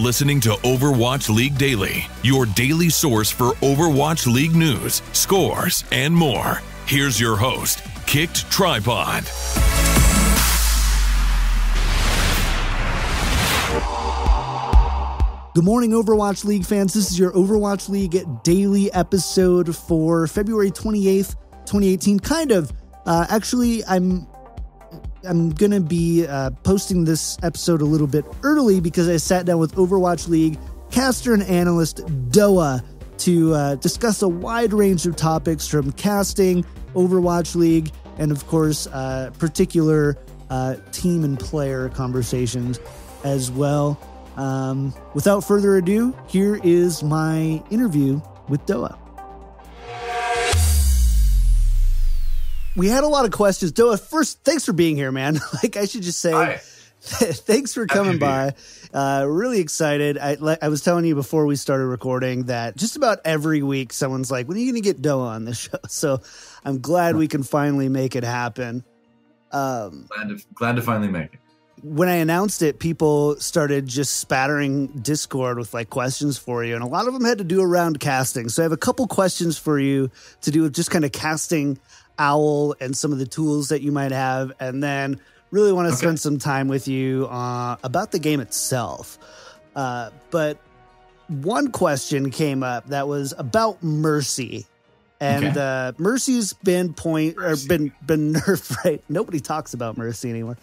listening to Overwatch League Daily, your daily source for Overwatch League news, scores, and more. Here's your host, KickedTripod. Good morning, Overwatch League fans. This is your Overwatch League Daily episode for February 28th, 2018. Actually, I'm going to be posting this episode a little bit early because I sat down with Overwatch League caster and analyst DoA to discuss a wide range of topics from casting, Overwatch League, and of course, particular team and player conversations as well. Without further ado, here is my interview with DoA. We had a lot of questions. DoA, first, thanks for being here, man. I should just say, hi. Thanks for coming by. Really excited. I was telling you before we started recording that just about every week someone's like, when are you going to get DoA on this show? So I'm glad we can finally make it happen. Glad to finally make it. When I announced it, people started just spattering Discord with questions for you. And a lot of them had to do around casting. So I have a couple questions for you to do with just kind of casting OWL and some of the tools that you might have. And then really want to spend some time with you about the game itself. But one question came up that was about Mercy. And Mercy's been nerfed, right? Nobody talks about Mercy anymore.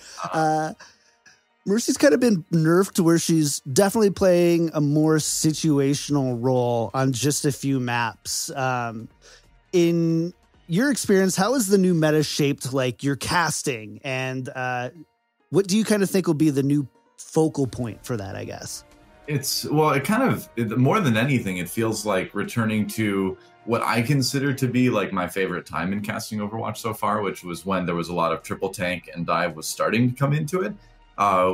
Mercy's kind of been nerfed to where she's definitely playing a more situational role on just a few maps. In your experience, how has the new meta shaped your casting, and what do you kind of think will be the new focal point for that, I guess? More than anything, it feels like returning to what I consider to be my favorite time in casting Overwatch so far, which was when there was a lot of triple tank and dive was starting to come into it,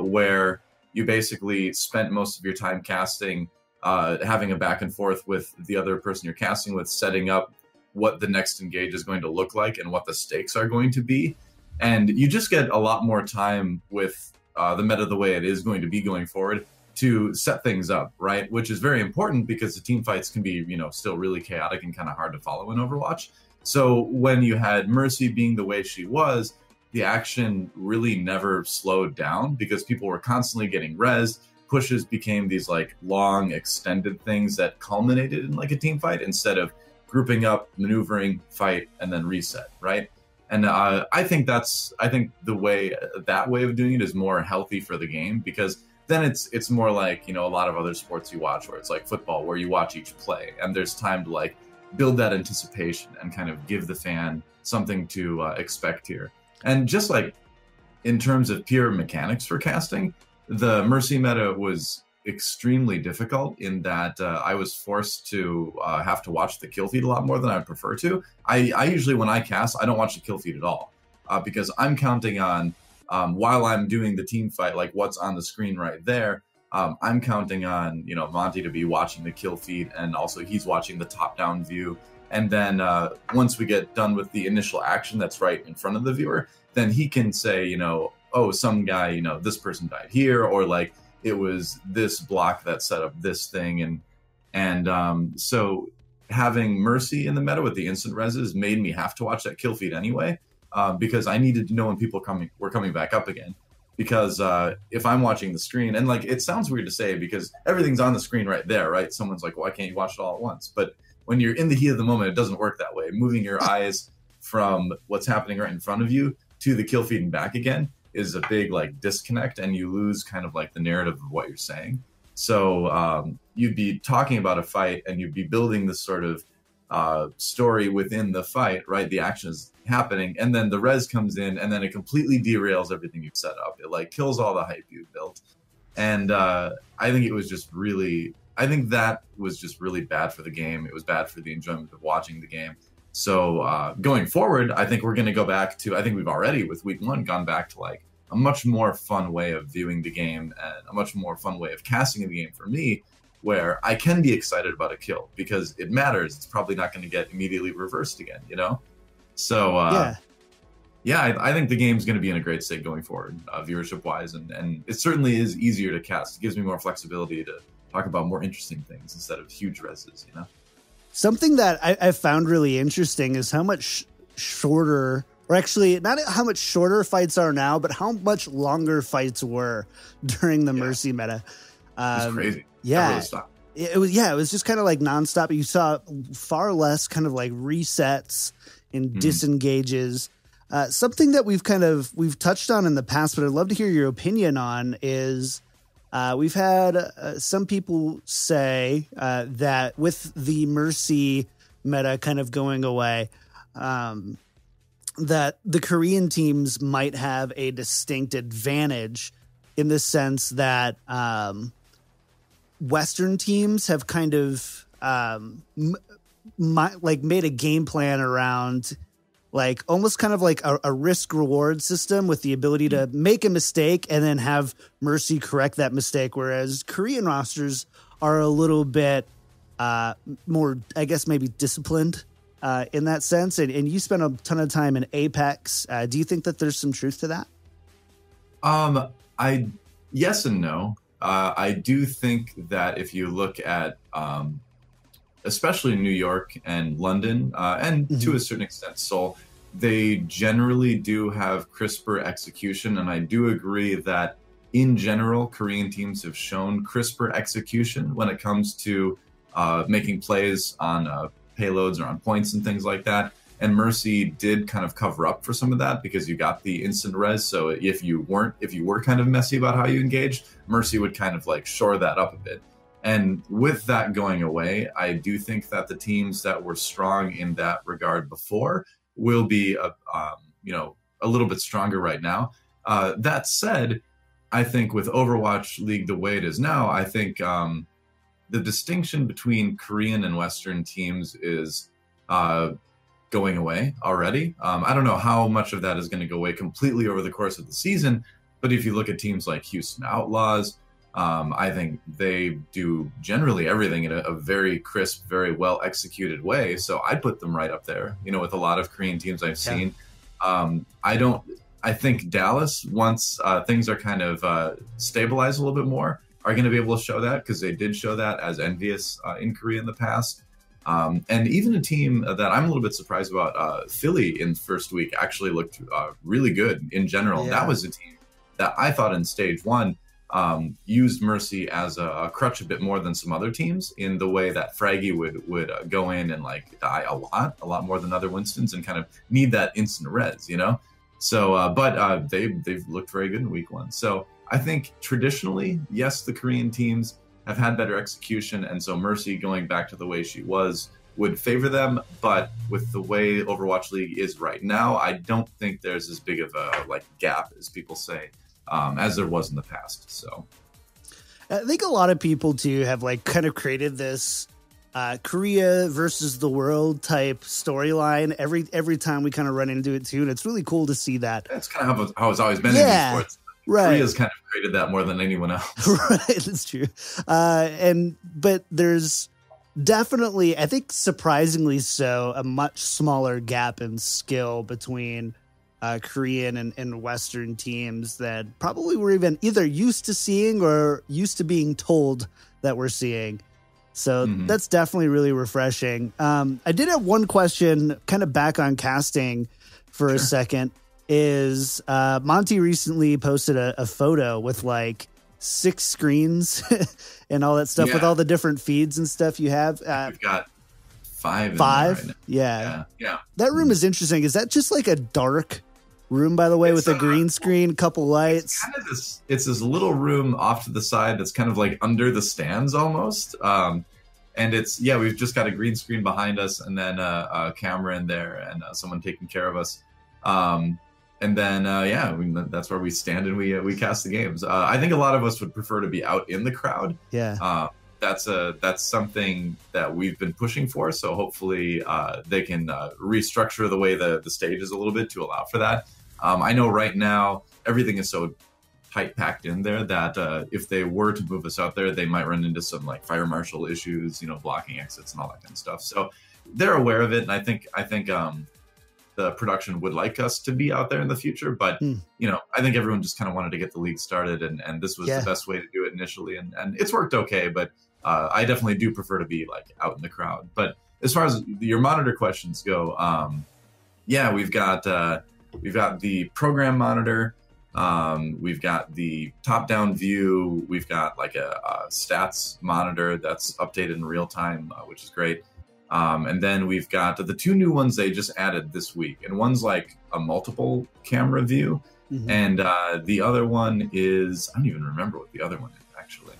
where you basically spent most of your time casting, having a back and forth with the other person you're casting with, setting up what the next engage is going to look like and what the stakes are going to be. And you just get a lot more time with the meta the way it is going to be going forward to set things up, right? Which is very important because the team fights can be, still really chaotic and kind of hard to follow in Overwatch. So when you had Mercy being the way she was, the action really never slowed down because people were constantly getting rezzed. Pushes became these long extended things that culminated in a team fight instead of grouping up, maneuvering, fight, and then reset, right? And I think the way of doing it is more healthy for the game, because then it's more like, a lot of other sports you watch where it's like football, where you watch each play and there's time to build that anticipation and kind of give the fan something to expect here. And just in terms of pure mechanics for casting, the Mercy meta was extremely difficult in that I was forced to have to watch the kill feed a lot more than I'd prefer to. I usually, when I cast, I don't watch the kill feed at all because I'm counting on, while I'm doing the team fight, what's on the screen right there, I'm counting on, Monte to be watching the kill feed, and also he's watching the top-down view. And then once we get done with the initial action that's right in front of the viewer, then he can say, oh, some guy, this person died here, or it was this block that set up this thing. And so having Mercy in the meta with the instant reses made me have to watch that kill feed anyway, because I needed to know when people were coming back up again. Because if I'm watching the screen, and it sounds weird to say because everything's on the screen right there, right? Someone's like, why can't you watch it all at once? But when you're in the heat of the moment, it doesn't work that way. Moving your eyes from what's happening right in front of you to the kill feed and back again is a big disconnect, and you lose kind of the narrative of what you're saying. So you'd be talking about a fight and you'd be building this sort of story within the fight, right? The action is happening, and then the res comes in, and then it completely derails everything you've set up. It kills all the hype you've built. And I think that was just really bad for the game. It was bad for the enjoyment of watching the game. So going forward, I think we're going to go back to, I think we've already with week 1 gone back to a much more fun way of viewing the game and a much more fun way of casting the game for me, where I can be excited about a kill because it matters. It's probably not going to get immediately reversed again, So I think the game's going to be in a great state going forward, viewership wise, and it certainly is easier to cast. It gives me more flexibility talk about more interesting things instead of huge reses, you know? Something that I found really interesting is how much shorter, or actually not how much shorter fights are now, but how much longer fights were during the Mercy meta. It's crazy. Yeah. It was just kind of like nonstop. You saw far less kind of like resets and disengages. Something that we've touched on in the past, but I'd love to hear your opinion on is we've had some people say that with the Mercy meta kind of going away, that the Korean teams might have a distinct advantage in the sense that Western teams have kind of made a game plan around like almost kind of like a risk reward system with the ability to make a mistake and then have Mercy correct that mistake. Whereas Korean rosters are a little bit more, I guess, maybe disciplined in that sense. And you spent a ton of time in Apex. Do you think that there's some truth to that? Yes and no. I do think that if you look at, especially New York and London, and to a certain extent Seoul, they generally do have crisper execution. And I do agree that in general, Korean teams have shown crisper execution when it comes to making plays on payloads or on points and things like that. And Mercy did kind of cover up for some of that because you got the instant res. So if you were kind of messy about how you engaged, Mercy would kind of like shore that up a bit. And with that going away, I do think that the teams that were strong in that regard before will be, a little bit stronger right now. That said, I think with Overwatch League the way it is now, I think the distinction between Korean and Western teams is going away already. I don't know how much of that is going to go away completely over the course of the season, but if you look at teams like Houston Outlaws, I think they do generally everything in a very crisp, very well executed way. So I put them right up there, with a lot of Korean teams I've seen. I think Dallas, once things are kind of stabilized a little bit more, are going to be able to show that because they did show that as Envious in Korea in the past. And even a team that I'm a little bit surprised about, Philly in the first week actually looked really good in general. Yeah. That was a team that I thought in stage one used Mercy as a crutch a bit more than some other teams in the way that Fraggy would go in and like die a lot more than other Winstons and kind of need that instant res, So, but they've looked very good in week one. So I think traditionally, yes, the Korean teams have had better execution, and so Mercy going back to the way she was would favor them. But with the way Overwatch League is right now, I don't think there's as big of a gap as people say, as there was in the past. So I think a lot of people too have kind of created this Korea versus the world type storyline every time we kind of run into it too, and it's really cool to see that. That's kind of how it's always been in esports. Right. Korea's kind of created that more than anyone else. Right, that's true. But there's definitely, I think surprisingly so, a much smaller gap in skill between Korean and Western teams that probably we're even either used to seeing or used to being told that we're seeing. So that's definitely really refreshing. I did have one question kind of back on casting for a second. Is Monte recently posted a photo with 6 screens and all that stuff with all the different feeds and stuff you have. We've got 5. 5? Right now. Yeah. Yeah. That room is interesting. Is that just a dark room, by the way, with a green screen, couple lights? It's this little room off to the side that's kind of under the stands almost. And we've just got a green screen behind us and then a camera in there and someone taking care of us. And then, that's where we stand and we cast the games. I think a lot of us would prefer to be out in the crowd. Yeah. That's something that we've been pushing for. So hopefully they can restructure the way the stage is a little bit to allow for that. I know right now everything is so tight packed in there that if they were to move us out there, they might run into some fire marshal issues, blocking exits and all that kind of stuff. So they're aware of it. And I think the production would like us to be out there in the future. But, I think everyone just kind of wanted to get the league started, and this was the best way to do it initially. And it's worked okay, but I definitely do prefer to be like out in the crowd. But as far as your monitor questions go, we've got the program monitor. We've got the top-down view. We've got like a stats monitor that's updated in real time, which is great. And then we've got the two new ones they just added this week. And one's like a multiple camera view. And the other one is, I don't even remember what the other one is, actually.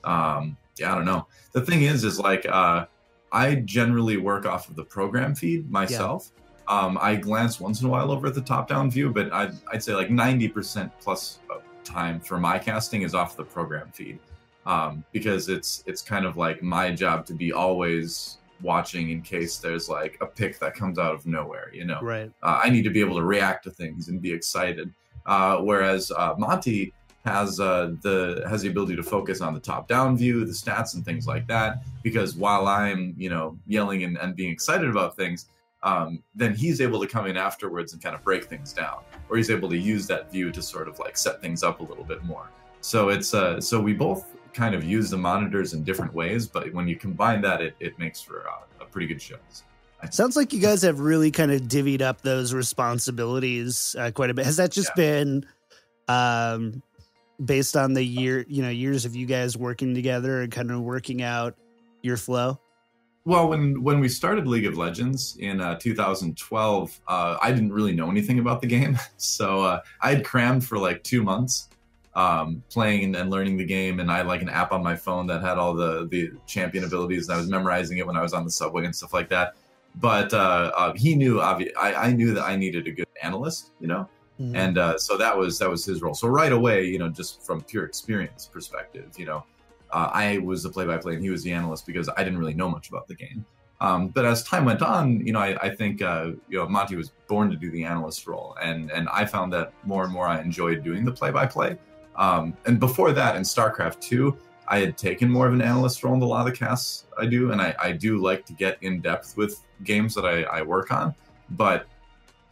I don't know. The thing is like, I generally work off of the program feed myself. I glance once in a while over at the top-down view, but I'd say like 90% plus of time for my casting is off the program feed, because it's kind of like my job to be always watching in case there's like a pick that comes out of nowhere. Right. I need to be able to react to things and be excited, whereas Monte has the ability to focus on the top-down view, the stats and things like that, because while I'm yelling and being excited about things, then he's able to come in afterwards and kind of break things down, or he's able to use that view to sort of like set things up a little bit more. So it's so we both kind of use the monitors in different ways, but when you combine that, it makes for a pretty good show. Sounds like you guys have really kind of divvied up those responsibilities quite a bit. Has that just been based on the years of you guys working together and kind of working out your flow? Well, when we started League of Legends in 2012, I didn't really know anything about the game. So I had crammed for like 2 months playing and learning the game. And I had like an app on my phone that had all the champion abilities. And I was memorizing it when I was on the subway and stuff like that. But he knew, I knew that I needed a good analyst, and so that was his role. So right away, just from pure experience perspective, I was the play-by-play and he was the analyst because I didn't really know much about the game. But as time went on, I think Monte was born to do the analyst role, and I found that more and more I enjoyed doing the play-by-play. And before that, in StarCraft 2, I had taken more of an analyst role in a lot of the casts I do, and I do like to get in depth with games that I work on. But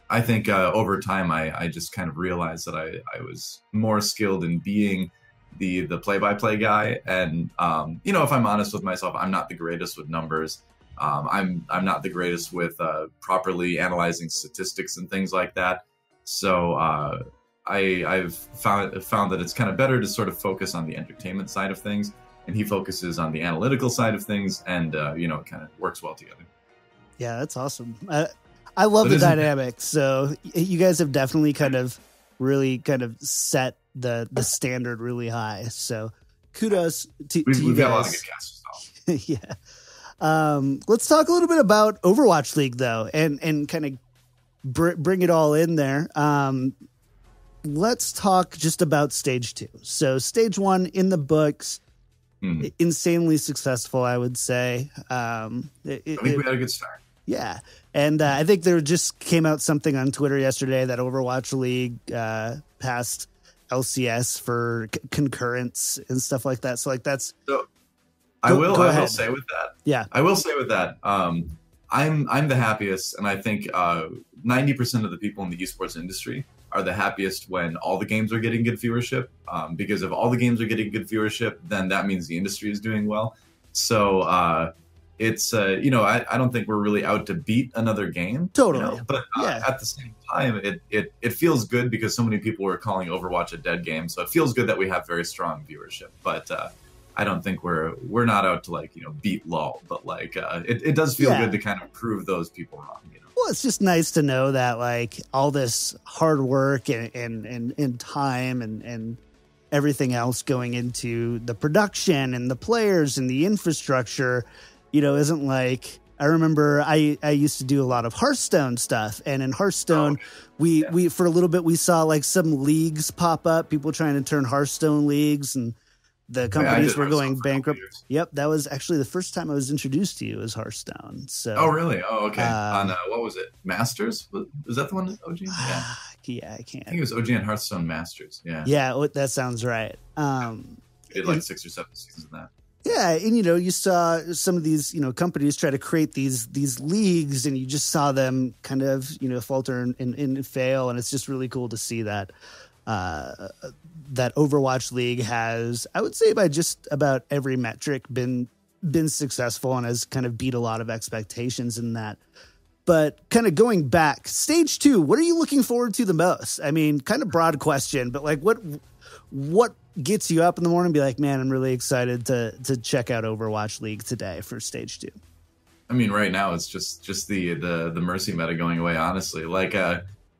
I think over time, I just kind of realized that I was more skilled in being the play-by-play guy. And if I'm honest with myself, I'm not the greatest with numbers. I'm not the greatest with properly analyzing statistics and things like that. So I've found that it's kind of better to sort of focus on the entertainment side of things, and he focuses on the analytical side of things, and it kind of works well together. Yeah, that's awesome. I love the dynamic. So you guys have definitely kind of really kind of set the standard really high. So kudos to you guys. We've got a lot of good casts as well. Yeah. Let's talk a little bit about Overwatch League though, and kind of bring it all in there. Let's talk just about stage 2. So stage 1 in the books, insanely successful, I would say. I think we had a good start. Yeah. And I think there just came out something on Twitter yesterday that Overwatch League passed LCS for concurrence and stuff like that. So like that's. So I will say with that. Yeah. I will say with that. I'm the happiest, and I think 90% of the people in the esports industry are the happiest when all the games are getting good viewership. Because if all the games are getting good viewership, then that means the industry is doing well. So it's I don't think we're really out to beat another game. Totally. But at the same time, it feels good because so many people were calling Overwatch a dead game. So it feels good that we have very strong viewership. But I don't think we're not out to beat LoL, but it does feel good to kind of prove those people wrong. Well, it's just nice to know that all this hard work and time and everything else going into the production and the players and the infrastructure, isn't like. I remember I used to do a lot of Hearthstone stuff, and in Hearthstone, we for a little bit we saw some leagues pop up, people trying to turn Hearthstone leagues, and the companies were going bankrupt. Yep, that was actually the first time I was introduced to you as Hearthstone. So. Oh, really? Oh, okay. On what was it? Masters? Was that the one? OG? Yeah. Yeah, I can't. I think it was OG and Hearthstone Masters. Yeah. Yeah, that sounds right. Did 6 or 7 seasons of that. Yeah, and you saw some of these companies try to create these leagues, and you just saw them kind of falter and fail, and it's just really cool to see that that Overwatch League has, I would say, by just about every metric been successful and has kind of beat a lot of expectations in that. But kind of going back, stage 2, what are you looking forward to the most? I mean, kind of broad question, but like what gets you up in the morning and be like, man, I'm really excited to check out Overwatch League today for stage 2? I mean, right now it's just the Mercy meta going away, honestly. Like,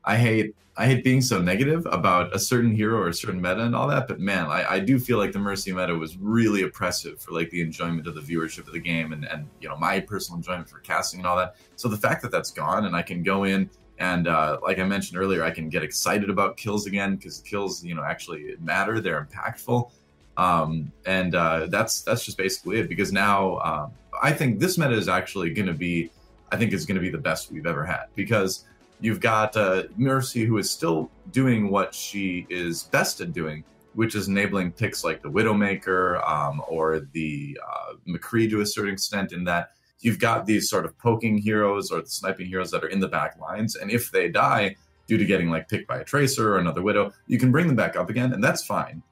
I hate being so negative about a certain hero or a certain meta and all that, but man, I do feel like the Mercy meta was really oppressive for like the enjoyment of the viewership of the game and my personal enjoyment for casting and all that. So the fact that that's gone and I can go in and like I mentioned earlier, I can get excited about kills again because kills actually matter, they're impactful, and that's just basically it. Because now I think this meta is actually going to be, the best we've ever had, because you've got Mercy, who is still doing what she is best at doing, which is enabling picks like the Widowmaker or the McCree to a certain extent, in that you've got these sort of poking heroes or the sniping heroes that are in the back lines. And if they die due to getting like picked by a Tracer or another Widow, you can bring them back up again, and that's fine.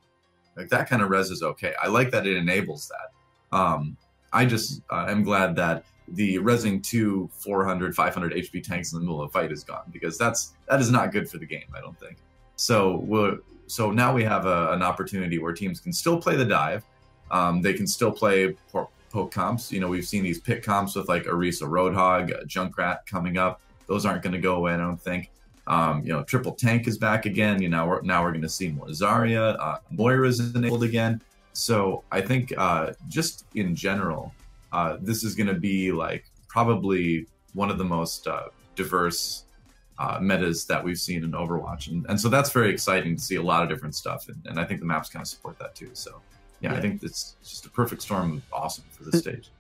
Like, that kind of res is okay. I like that it enables that. I just am glad that the resing 2 400 500 HP tanks in the middle of a fight is gone, because that is not good for the game, I don't think. So now we have an opportunity where teams can still play the dive. They can still play poke comps. We've seen these pick comps with like Orisa Roadhog, Junkrat coming up. Those aren't going to go away, I don't think. Triple tank is back again. Now we're going to see more Zarya. Moira's enabled again. So I think just in general, this is going to be like probably one of the most diverse metas that we've seen in Overwatch. And so that's very exciting to see a lot of different stuff. And I think the maps kind of support that too. So yeah, I think it's just a perfect storm of awesome for this stage.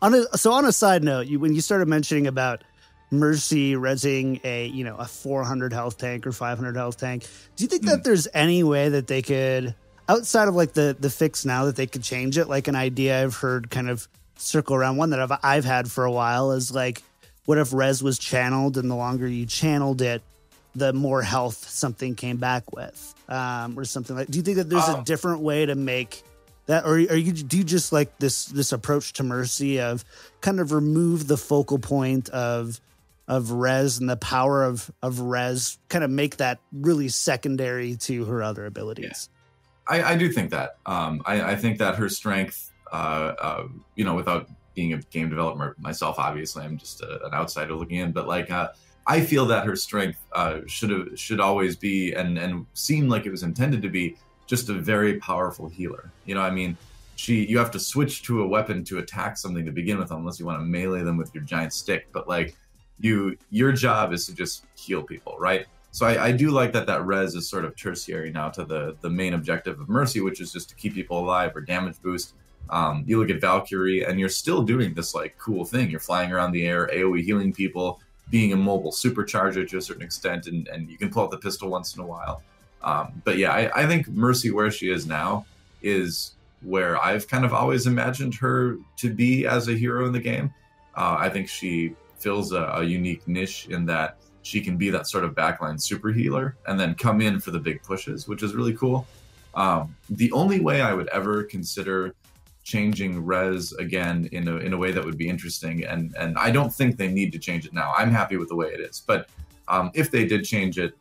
On a side note, when you started mentioning about Mercy resing a 400 health tank or 500 health tank, do you think that there's any way that they could, outside of like the fix now, that they could change it? Like, an idea I've heard kind of circle around, one that I've had for a while, is like, what if res was channeled, and the longer you channeled it, the more health something came back with, or something like? Do you think that there's a different way to make that, or do you just like this approach to Mercy of kind of remove the focal point of res and the power of res, kind of make that really secondary to her other abilities? Yeah. I do think that. I think that her strength, without being a game developer myself, obviously, I'm just an outsider looking in, but like, I feel that her strength should always be and seem like it was intended to be just a very powerful healer. You have to switch to a weapon to attack something to begin with, unless you want to melee them with your giant stick. But like, your job is to just heal people, right? So I do like that res is sort of tertiary now to the main objective of Mercy, which is just to keep people alive or damage boost. You look at Valkyrie, and you're still doing this like cool thing. You're flying around the air, AoE healing people, being a mobile supercharger to a certain extent, and you can pull out the pistol once in a while. But yeah, I think Mercy, where she is now, is where I've kind of always imagined her to be as a hero in the game. I think she fills a unique niche in that she can be that sort of backline super healer and then come in for the big pushes, which is really cool. The only way I would ever consider changing res again in a way that would be interesting, and I don't think they need to change it now. I'm happy with the way it is, but if they did change it,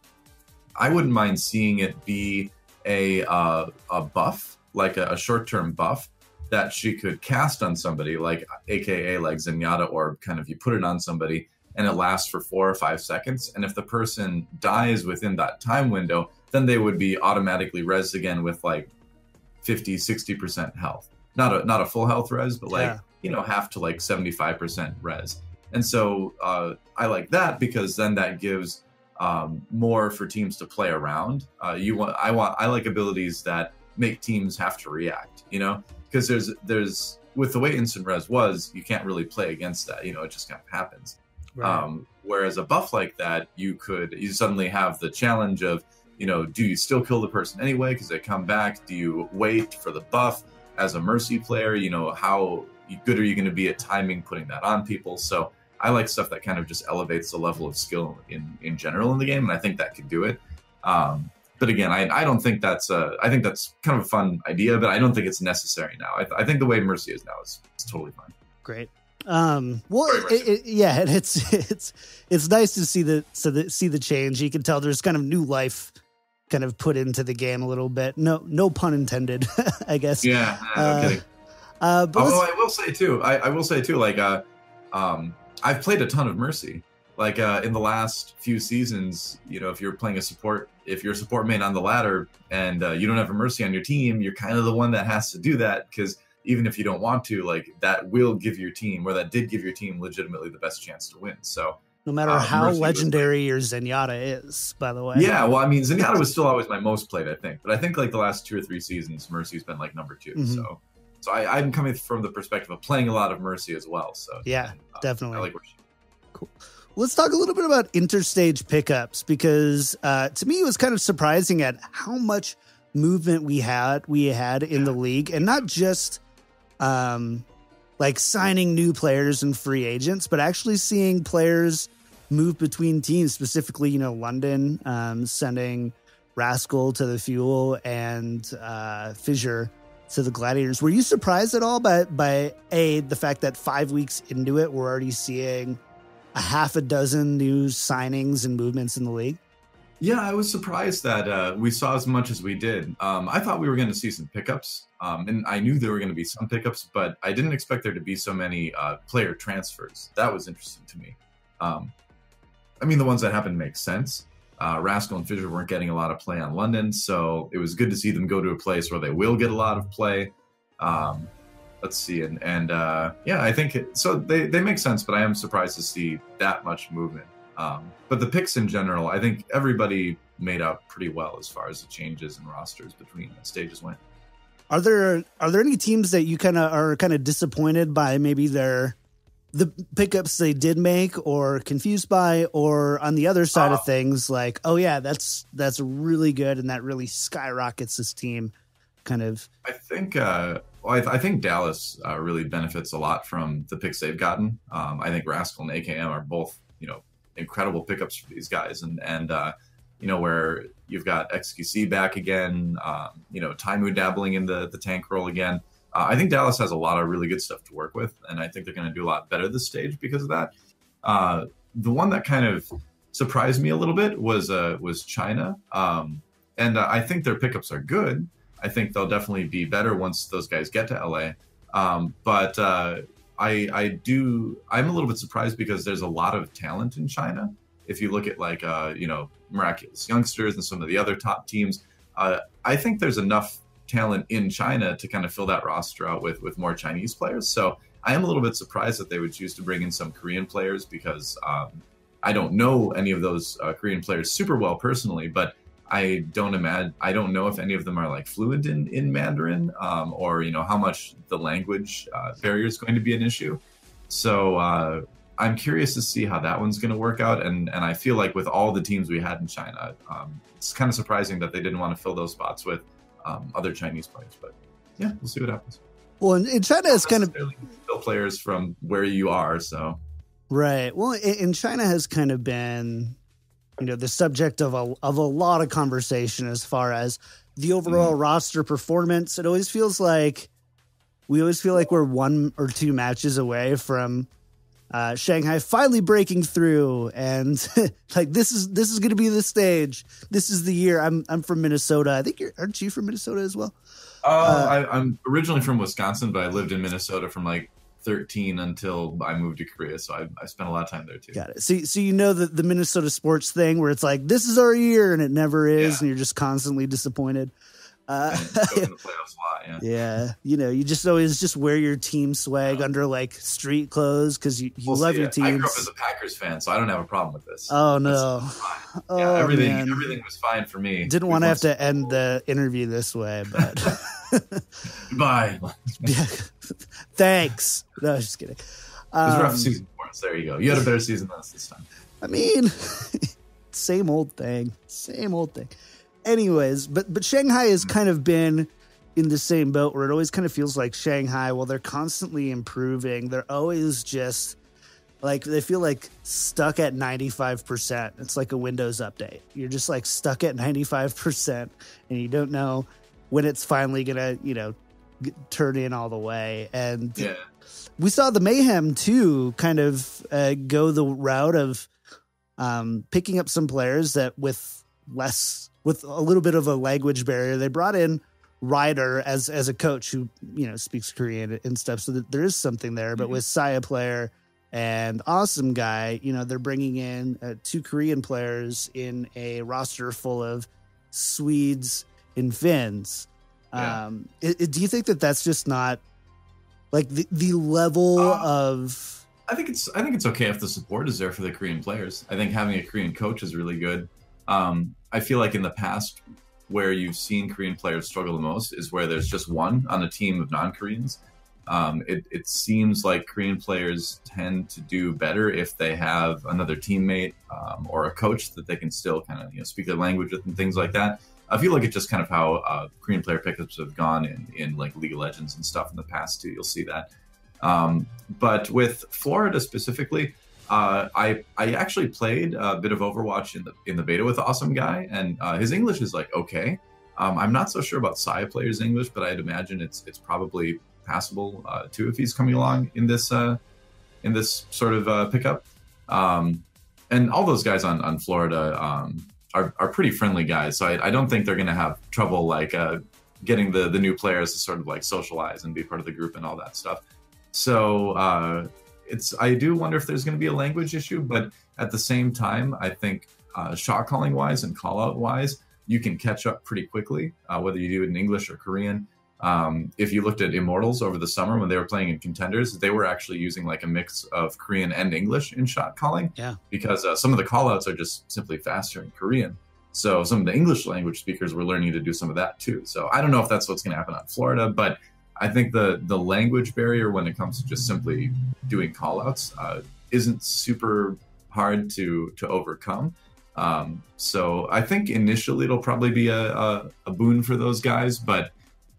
I wouldn't mind seeing it be a buff, like a short-term buff that she could cast on somebody, like AKA like Zenyatta Orb, kind of you put it on somebody and it lasts for 4 or 5 seconds. And if the person dies within that time window, then they would be automatically res again with like 50-60% health. Not a full health res, but like, half to like 75% res. And so I like that, because then that gives more for teams to play around. I like abilities that make teams have to react, because there's with the way instant res was, you can't really play against that. It just kind of happens. Right. Whereas a buff like that, you suddenly have the challenge of, do you still kill the person anyway because they come back? Do you wait for the buff? as a Mercy player, how good are you going to be at timing, putting that on people? So I like stuff that kind of just elevates the level of skill in general in the game, and I think that could do it. But again, I don't think I think that's kind of a fun idea, but I don't think it's necessary now. I think the way Mercy is now is totally fine. Great. Well, yeah, and it's nice to see the change. You can tell there's kind of new life kind of put into the game a little bit. No pun intended, I guess. Yeah, no kidding. But I will say too, like, I've played a ton of Mercy. Like, in the last few seasons, if you're playing if you're a support main on the ladder and you don't have a Mercy on your team, you're kind of the one that has to do that, because even if you don't want to, like, that will give your team, or that did give your team, legitimately the best chance to win. So no matter how Mercy legendary your Zenyatta is, by the way. Yeah, well, I mean, Zenyatta was still always my most played, I think. But I think, like, the last 2 or 3 seasons, Mercy's been, like, number 2. Mm-hmm. So I'm coming from the perspective of playing a lot of Mercy as well. So yeah, definitely. I like where cool. Let's talk a little bit about interstage pickups, because to me it was kind of surprising at how much movement we had in the league, and not just like signing new players and free agents, but actually seeing players move between teams, specifically, London sending Rascal to the Fuel and Fissure to the Gladiators. Were you surprised at all by the fact that 5 weeks into it, we're already seeing a half a dozen new signings and movements in the league? Yeah, I was surprised that we saw as much as we did. I thought we were going to see some pickups, and I knew there were going to be some pickups, but I didn't expect there to be so many player transfers. That was interesting to me. I mean, the ones that happened make sense. Rascal and Fissure weren't getting a lot of play on London, so it was good to see them go to a place where they will get a lot of play. Let's see, and yeah, I think they make sense, but I am surprised to see that much movement. But the picks in general, I think everybody made out pretty well as far as the changes and rosters between stages went. Are there any teams that you are disappointed by maybe the pickups they did make, or confused by, or on the other side of things, like, oh yeah, that's really good and that really skyrockets this team? Kind of. I think Dallas really benefits a lot from the picks they've gotten. I think Rascal and AKM are both, incredible pickups for these guys, and where you've got XQC back again, Taimu dabbling in the tank role again. I think Dallas has a lot of really good stuff to work with, and I think they're going to do a lot better this stage because of that. The one that kind of surprised me a little bit was China, and I think their pickups are good. I think they'll definitely be better once those guys get to LA. But I'm a little bit surprised because there's a lot of talent in China. If you look at Miraculous Youngsters and some of the other top teams, I think there's enough talent in China to kind of fill that roster out with more Chinese players. So I am a little bit surprised that they would choose to bring in some Korean players, because I don't know any of those Korean players super well personally, but I don't know if any of them are like fluent in Mandarin, or how much the language barrier is going to be an issue. So I'm curious to see how that one's going to work out. And I feel like with all the teams we had in China, it's kind of surprising that they didn't want to fill those spots with other Chinese players. But yeah, we'll see what happens. Well, in China, it's kind of still players from where you are. So right. Well, in China has kind of been, the subject of a lot of conversation as far as the overall roster performance. It always feels like we're 1 or 2 matches away from Shanghai finally breaking through, and like this is going to be the stage. This is the year. I'm from Minnesota. I think aren't you from Minnesota as well? I'm originally from Wisconsin, but I lived in Minnesota from like 13 until I moved to Korea, so I spent a lot of time there too. Got it. So the Minnesota sports thing where it's like, this is our year, and it never is, and you're just constantly disappointed. Go in the playoffs a lot, yeah. You just always just wear your team swag under like street clothes because you love your teams. I grew up as a Packers fan, so I don't have a problem with this. Oh no! Everything was fine for me. Didn't want to have to end the interview this way, but bye. Thanks. No, I was just kidding. It was a rough season for us. There you go. You had a better season than us this time. I mean, same old thing. Anyways, but Shanghai has kind of been, in the same boat where it always kind of feels like Shanghai, while they're constantly improving, they're always just like, they feel like stuck at 95%. It's like a Windows update. You're just like stuck at 95% and you don't know when it's finally going to, turn in all the way. And we saw the Mayhem too kind of go the route of picking up some players that with a little bit of a language barrier. They brought in Ryder as a coach who, speaks Korean and stuff. So that there is something there, but with Saya player and Awesome Guy, they're bringing in 2 Korean players in a roster full of Swedes and Finns. Yeah. Do you think that that's just not like the level of? I think it's okay if the support is there for the Korean players. I think having a Korean coach is really good. I feel like in the past, where you've seen Korean players struggle the most is where there's just one on a team of non-Koreans. It seems like Korean players tend to do better if they have another teammate or a coach that they can still kind of speak their language with and things like that. I feel like it's just kind of how Korean player pickups have gone in like League of Legends and stuff in the past too. You'll see that. But with Florida specifically, I actually played a bit of Overwatch in the beta with Awesome Guy, and his English is like okay. I'm not so sure about Saya player's English, but I'd imagine it's probably passable too if he's coming along in this sort of pickup. And all those guys on Florida are pretty friendly guys, so I don't think they're going to have trouble like getting the new players to sort of like socialize and be part of the group and all that stuff. So I do wonder if there's going to be a language issue, but at the same time, I think shot calling wise and call out wise, you can catch up pretty quickly, whether you do it in English or Korean. If you looked at Immortals over the summer when they were playing in Contenders, they were actually using like a mix of Korean and English in shot calling. Yeah. Because some of the call outs are just simply faster in Korean. So some of the English language speakers were learning to do some of that too. So I don't know if that's what's going to happen on Florida, but I think the language barrier when it comes to just simply doing call outs isn't super hard to overcome. So I think initially it'll probably be a boon for those guys, but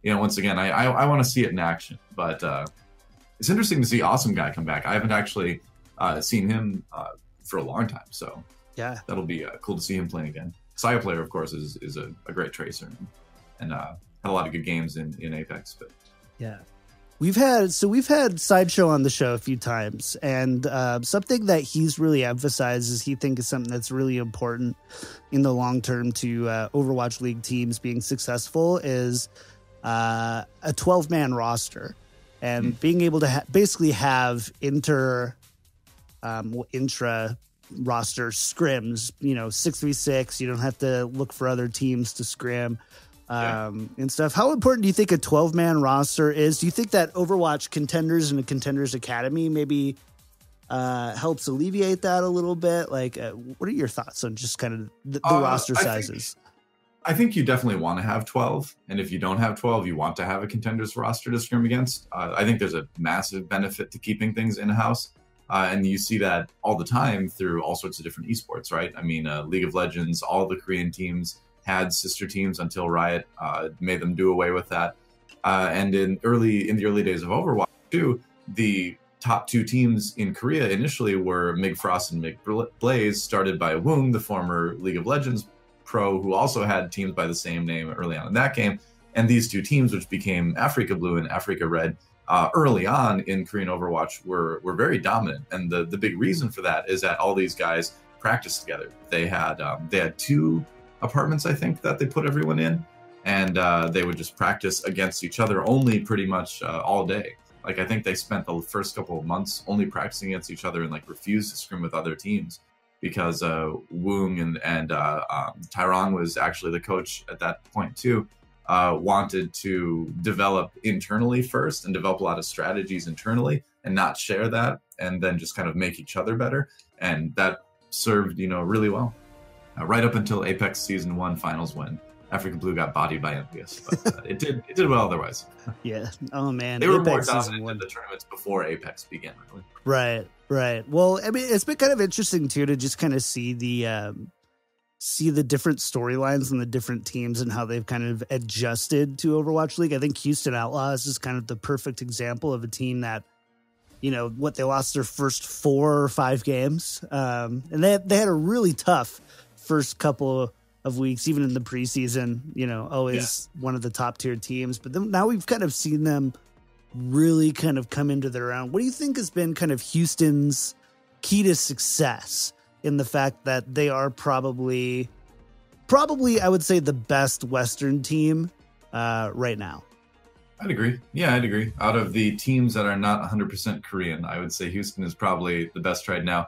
once again, I want to see it in action. But it's interesting to see Awesome Guy come back. I haven't actually seen him for a long time, so yeah, that'll be cool to see him playing again. Saya player, of course, is a great tracer and had a lot of good games in Apex. But yeah, we've had Sideshow on the show a few times, and something that he's really emphasized is he thinks is something that's really important in the long term to Overwatch League teams being successful is a 12-man roster and being able to basically have intra roster scrims, 6v6. You don't have to look for other teams to scrim and stuff. How important do you think a 12-man roster is? Do you think that Overwatch Contenders and the Contenders Academy maybe helps alleviate that a little bit? Like, what are your thoughts on just kind of the roster sizes? I think you definitely want to have 12, and if you don't have 12, you want to have a Contenders roster to scrim against. I think there's a massive benefit to keeping things in-house, and you see that all the time through all sorts of different esports, right? I mean, League of Legends, all the Korean teams had sister teams until Riot made them do away with that. And in the early days of Overwatch too, the top 2 teams in Korea initially were Mig Frost and Mig Blaze, started by Woong, the former League of Legends pro, who also had teams by the same name early on in that game. And these 2 teams, which became Africa Blue and Africa Red, early on in Korean Overwatch were very dominant. And the big reason for that is that all these guys practiced together. They had 2 apartments, I think, that they put everyone in, and they would just practice against each other only pretty much all day. Like, I think they spent the first couple of months only practicing against each other and like refused to scrim with other teams because Woong and Tyrong was actually the coach at that point too, wanted to develop internally first and develop a lot of strategies internally and not share that, and then just kind of make each other better. And that served, really well. Right up until Apex Season 1 finals when Africa Blue got bodied by Envious. But it did well otherwise. Yeah. Oh, man. They were more dominant in the tournaments before Apex began, really. Right. Well, I mean, it's been kind of interesting, too, to just kind of see the see the different storylines and the different teams and how they've kind of adjusted to Overwatch League. I think Houston Outlaws is kind of the perfect example of a team that, you know, they lost their first 4 or 5 games. And they had a really tough first couple of weeks, even in the preseason, you know, always one of the top tier teams. But then now we've kind of seen them really kind of come into their own. What do you think has been kind of Houston's key to success in the fact that they are probably, I would say, the best Western team right now? I'd agree. Yeah, I'd agree. Out of the teams that are not 100% Korean, I would say Houston is probably the best right now.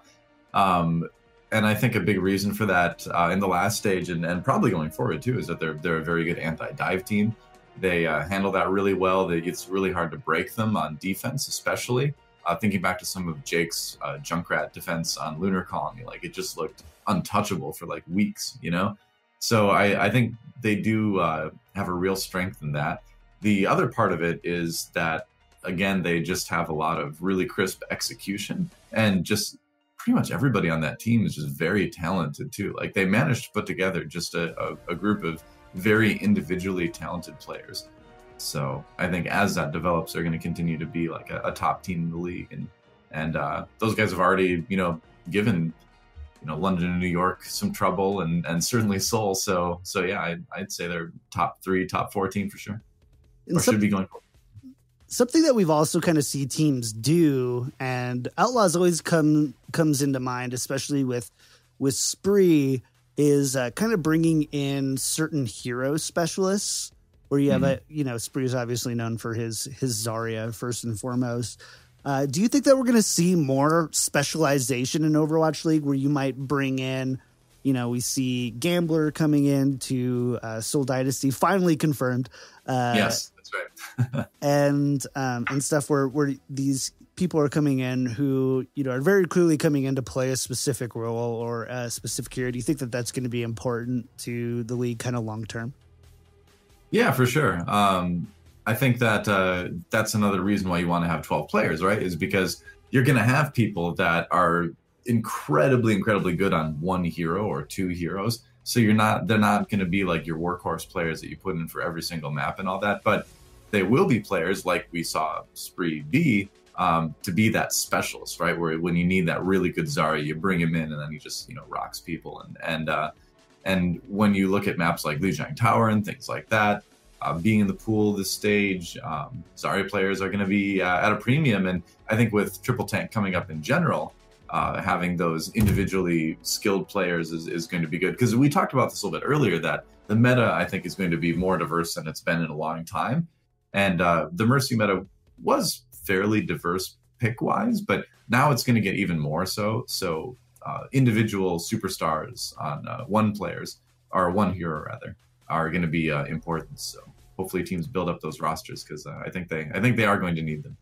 And I think a big reason for that in the last stage and probably going forward too is that they're a very good anti-dive team. They handle that really well. It's really hard to break them on defense, especially. Thinking back to some of Jake's Junkrat defense on Lunar Colony, like it just looked untouchable for like weeks, you know? So I think they do have a real strength in that. The other part of it is that, again, they just have a lot of really crisp execution, and just pretty much everybody on that team is just very talented too. Like they managed to put together just a group of very individually talented players. So I think as that develops, they're going to continue to be like a top team in the league. And those guys have already, you know, given, you know, London and New York some trouble, and certainly Seoul. So yeah, I'd say they're top 3, top 4 team for sure. Or should be going forward. Something that we've also kind of see teams do, and Outlaws always comes into mind, especially with Spree, is kind of bringing in certain hero specialists. Where you have Spree is obviously known for his Zarya first and foremost. Do you think that we're going to see more specialization in Overwatch League, where you might bring in, you know, we see Gambler coming in to Seoul Dynasty, finally confirmed. Yes, that's right. and stuff where these people are coming in who, you know, are very clearly coming in to play a specific role or a specific hero. Do you think that that's going to be important to the league kind of long term? Yeah, for sure. I think that that's another reason why you want to have 12 players, right? Is because you're going to have people that are incredibly good on one hero or 2 heroes. So they're not going to be like your workhorse players that you put in for every single map and all that. But they will be players like we saw Spree be, to be that specialist, right? Where when you need that really good Zarya, you bring him in and then he just, you know, rocks people. And when you look at maps like Lijiang Tower and things like that, being in the pool this stage, Zarya players are going to be at a premium. And I think with Triple Tank coming up in general, having those individually skilled players is going to be good. Because we talked about this a little bit earlier, that the meta, I think, is going to be more diverse than it's been in a long time. And the Mercy meta was fairly diverse pick-wise, but now it's going to get even more so. So individual superstars on one hero rather, are going to be important. So hopefully teams build up those rosters, because I think they are going to need them.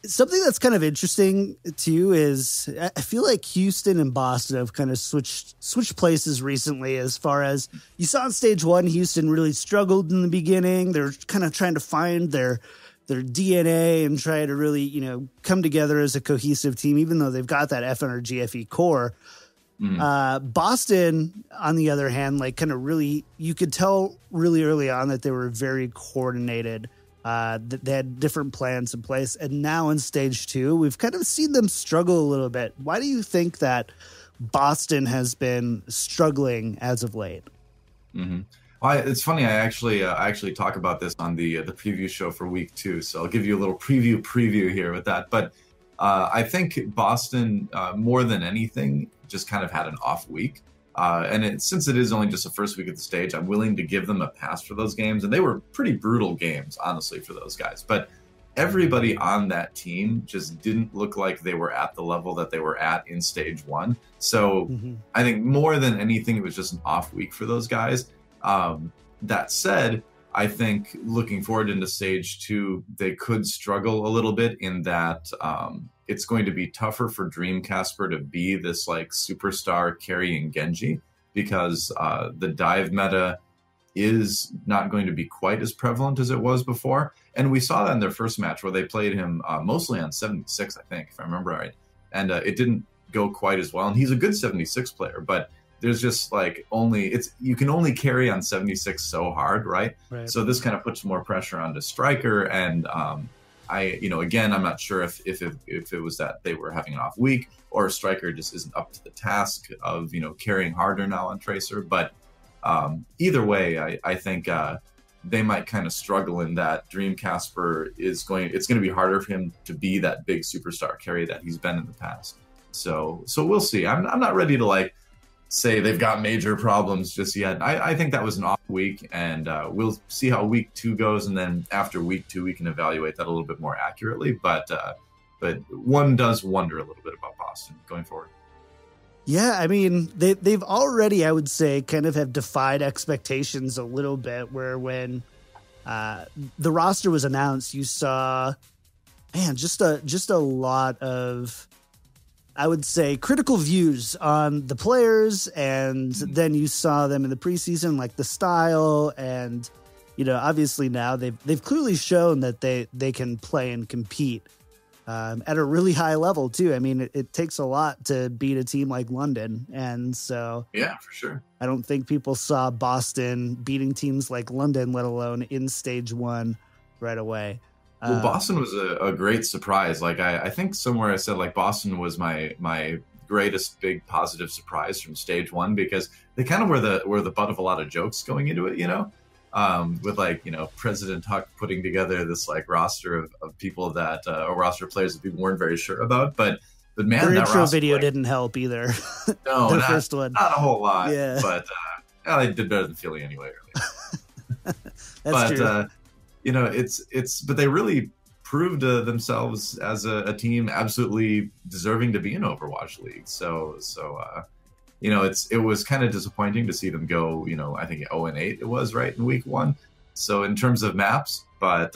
Something that's kind of interesting too is I feel like Houston and Boston have kind of switched places recently. As far as you saw in stage 1, Houston really struggled in the beginning. They're kind of trying to find their DNA and try to really, you know, come together as a cohesive team, even though they've got that FNRGFE core. Boston, on the other hand, like kind of really, you could tell really early on that they were very coordinated. That they had different plans in place. And now in stage 2, we've kind of seen them struggle a little bit. Why do you think that Boston has been struggling as of late? Mm-hmm. Well, it's funny. I actually talk about this on the preview show for week 2. So I'll give you a little preview here with that. But I think Boston, more than anything, just kind of had an off week. And since it is only just the first week of the stage, I'm willing to give them a pass for those games. And they were pretty brutal games, honestly, for those guys. But everybody on that team just didn't look like they were at the level that they were at in stage 1. So I think more than anything, it was just an off week for those guys. That said, I think looking forward into stage 2, they could struggle a little bit in that it's going to be tougher for Dreamcasper to be this like superstar carrying Genji, because the dive meta is not going to be quite as prevalent as it was before. And we saw that in their first match where they played him mostly on 76, I think, if I remember right. And it didn't go quite as well. And he's a good 76 player, but there's just like you can only carry on 76 so hard, right? So this kind of puts more pressure onto striker, and again, I'm not sure if it was that they were having an off week or striker just isn't up to the task of carrying harder now on tracer. But either way, I think they might kind of struggle in that Dream Casper it's going to be harder for him to be that big superstar carry that he's been in the past. So we'll see. I'm not ready to like say they've got major problems just yet. I think that was an off week, and we'll see how week 2 goes, and then after week 2 we can evaluate that a little bit more accurately. But one does wonder a little bit about Boston going forward. Yeah, I mean, they've already, I would say, kind of have defied expectations a little bit, where when the roster was announced, you saw, man, just a lot of, I would say, critical views on the players, and then you saw them in the preseason, like the style, and obviously now they've clearly shown that they can play and compete at a really high level too. I mean, it takes a lot to beat a team like London, and so yeah, for sure. I don't think people saw Boston beating teams like London, let alone in stage 1 right away. Well, Boston was a great surprise. Like I think somewhere I said like Boston was my greatest big positive surprise from stage 1, because they kind of were the butt of a lot of jokes going into it, with like President Huck putting together this like roster of people that a roster of players that people weren't very sure about. But man, their that intro roster, video didn't help either. No, the first one, not a whole lot. Yeah, but they did better than Philly anyway. That's true. But they really proved themselves as a team absolutely deserving to be in Overwatch League. So it was kind of disappointing to see them go, I think 0-8 it was, right, in week 1. So in terms of maps, but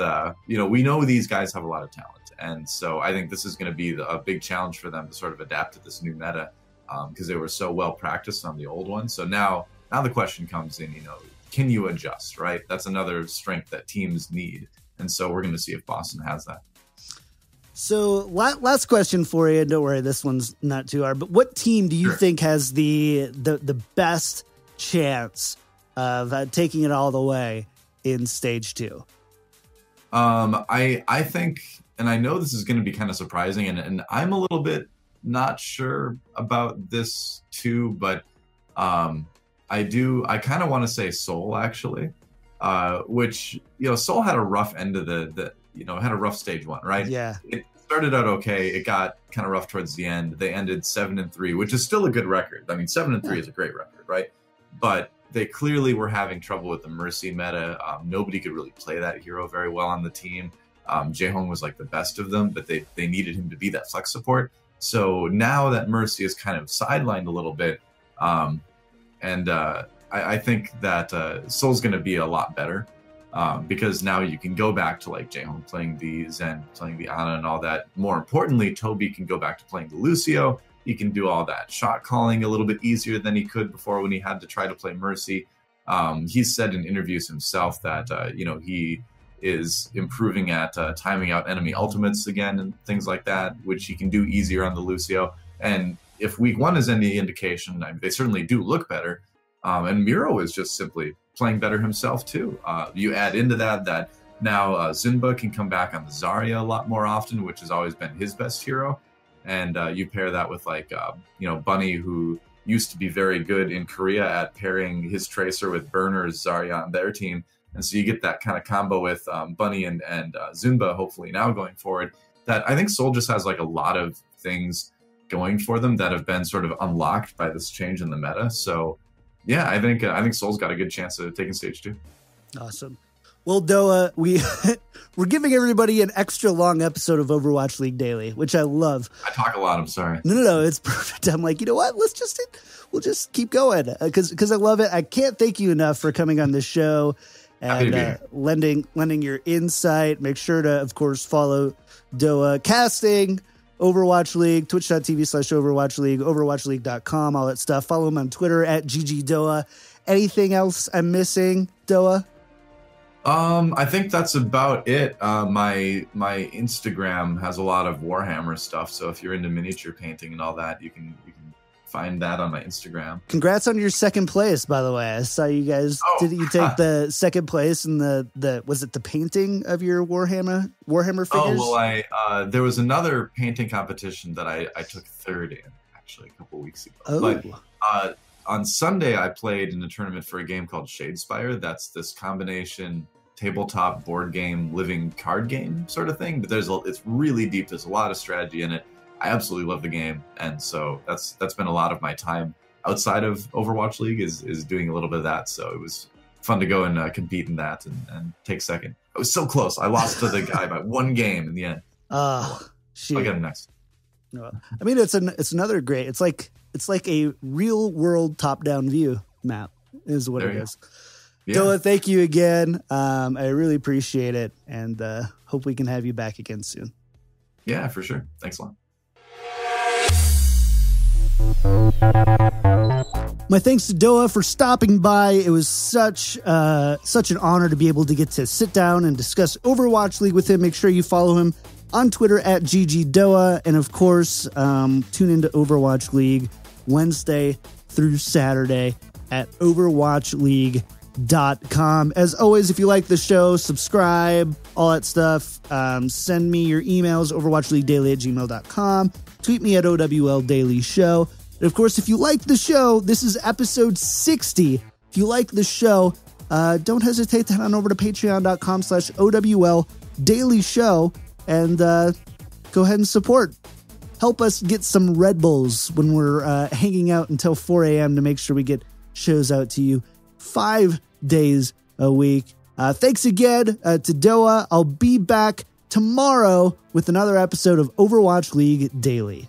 we know these guys have a lot of talent, and so I think this is going to be a big challenge for them to sort of adapt to this new meta, because they were so well practiced on the old one. So now the question comes in, can you adjust, right? That's another strength that teams need. And so we're going to see if Boston has that. So last question for you. Don't worry, this one's not too hard. But what team do you think has the best chance of taking it all the way in stage 2? I think, and I know this is going to be kind of surprising, and I'm a little bit not sure about this too, but I kind of want to say Seoul, actually. Which Seoul had a rough end of had a rough stage 1, right? Yeah. It started out okay. It got kind of rough towards the end. They ended 7-3, which is still a good record. I mean, 7-3 is a great record, right? But they clearly were having trouble with the Mercy meta. Nobody could really play that hero very well on the team. Jaehong was like the best of them, but they needed him to be that flex support. So now that Mercy is kind of sidelined a little bit, I think that Seoul's going to be a lot better, because now you can go back to like Jaehong playing the Zen, playing the Ana and all that. More importantly, Toby can go back to playing the Lucio. He can do all that shot calling a little bit easier than he could before when he had to try to play Mercy. He's said in interviews himself that, he is improving at timing out enemy ultimates again and things like that, which he can do easier on the Lucio. And if week 1 is any indication, they certainly do look better. And Miro is just simply playing better himself too. You add into that now Zunba can come back on the Zarya a lot more often, which has always been his best hero. And you pair that with Bunny, who used to be very good in Korea at pairing his Tracer with Burner's Zarya on their team. And so you get that kind of combo with Bunny and Zunba, hopefully now going forward, that I think Seoul just has like a lot of things going for them that have been sort of unlocked by this change in the meta. So yeah, I think Seoul's got a good chance of taking stage 2. Awesome. Well, DoA, we're giving everybody an extra long episode of Overwatch League Daily, which I love. I talk a lot. I'm sorry. No, it's perfect. I'm like, you know what? We'll just keep going because I love it. I can't thank you enough for coming on this show and lending your insight. Make sure to, of course, follow DoA Casting, Overwatch League, twitch.tv/Overwatch League, overwatchleague.com, all that stuff. Follow him on Twitter at GGDoA. Anything else I'm missing, DoA? I think that's about it. My Instagram has a lot of Warhammer stuff, so if you're into miniature painting and all that, you can find that on my Instagram. Congrats on your second place, by the way. I saw you guys. Did you take the second place in the was it the painting of your Warhammer figures? Oh, well, there was another painting competition that I took third in, actually, a couple weeks ago. Oh. But on Sunday, I played in a tournament for a game called Shadespire. That's this combination tabletop board game, living card game sort of thing. But it's really deep. There's a lot of strategy in it. I absolutely love the game, and so that's been a lot of my time outside of Overwatch League is doing a little bit of that. So it was fun to go and compete in that and take second. I was so close. I lost to the guy by one game in the end. Shoot. I'll get him next. No, I mean it's another great. It's like a real world top down view map is what it is. Yeah. DoA, thank you again. I really appreciate it, and hope we can have you back again soon. Yeah, for sure. Thanks a lot. My thanks to DoA for stopping by. It was such an honor to be able to get to sit down and discuss Overwatch League with him. Make sure you follow him on Twitter at GGDoA. And of course, tune into Overwatch League Wednesday through Saturday at overwatchleague.com. As always, if you like the show, subscribe, all that stuff. Send me your emails, overwatchleaguedaily@gmail.com. Tweet me at OWL Daily Show. And of course, if you like the show, this is episode 60. If you like the show, don't hesitate to head on over to patreon.com/OWL Daily Show and go ahead and support. Help us get some Red Bulls when we're hanging out until 4 a.m. to make sure we get shows out to you 5 days a week. Thanks again to DoA. I'll be back tomorrow with another episode of Overwatch League Daily.